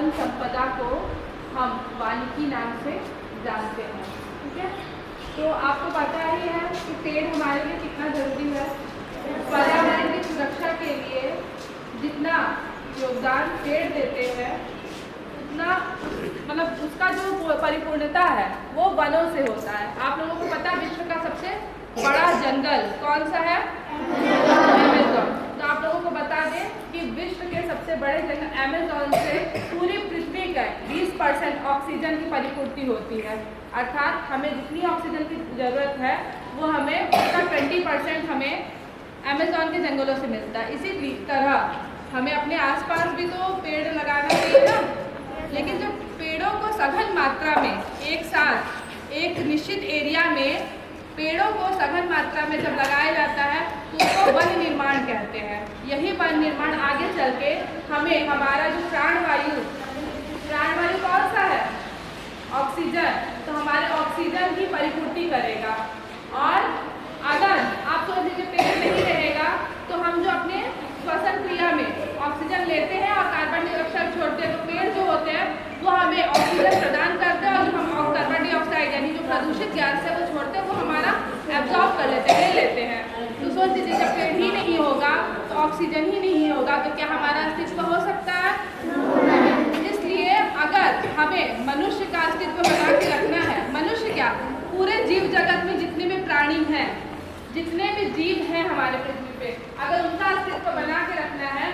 One संपदा को हम वानिकी नाम से जानते हैं। ठीक है, तो आपको पता ही है कि पेड़ हमारे लिए कितना जरूरी है। पर्यावरण की सुरक्षा के लिए जितना योगदान पेड़ देते हैं उतना मतलब उसका जो परिपूर्णता है वो वनों से होता है। आप लोगों को पता है विश्व का सबसे बड़ा जंगल कौन सा है? अमेज़न। तो आप लोगों को बता दें कि विश्व के सबसे बड़े जंगल अमेज़न से पूरी पृथ्वी का 20% ऑक्सीजन की परिपूर्ति होती है। अर्थात हमें जितनी ऑक्सीजन की जरूरत है वो हमें उसका 20% हमें अमेज़न के जंगलों से मिलता है। इसी तरह हमें अपने आसपास भी तो पेड़ लगाना चाहिए ना, लेकिन जब पेड़ों को सघन मात्रा में एक साथ एक निश्चित एरिया में पेड़ों को सघन मात्रा में जब लगाया जाता है तो उसको वन निर्माण कहते हैं। यही वन निर्माण आगे चल के हमें हमारा जो प्राणवायु कौन सा है? ऑक्सीजन। तो हमारे ऑक्सीजन की परिपूर्ति करेगा। और अगर आप सोच लीजिए पेड़ नहीं रहेगा तो हम जो अपने श्वसन क्रिया में ऑक्सीजन लेते हैं और कार्बन डाइऑक्साइड छोड़ते हैं, तो पेड़ जो होते हैं वो हमें ऑक्सीजन प्रदान करते हैं और जो हम कार्बन डाइऑक्साइड यानी जो प्रदूषित गैस है वो छोड़ते हैं वो हमारा एब्जॉर्ब कर लेते हैं, ले लेते हैं। तो सोच लीजिए जब पेड़ ही नहीं होगा तो ऑक्सीजन ही नहीं होगा तो क्या हमारा अस्तित्व हो सकता है? इसलिए अगर हमें मनुष्य का अस्तित्व बना के रखना है, मनुष्य क्या पूरे जीव जगत में जितने भी प्राणी हैं, जितने भी जीव हैं हमारे पृथ्वी पे, अगर उनका अस्तित्व बना के रखना है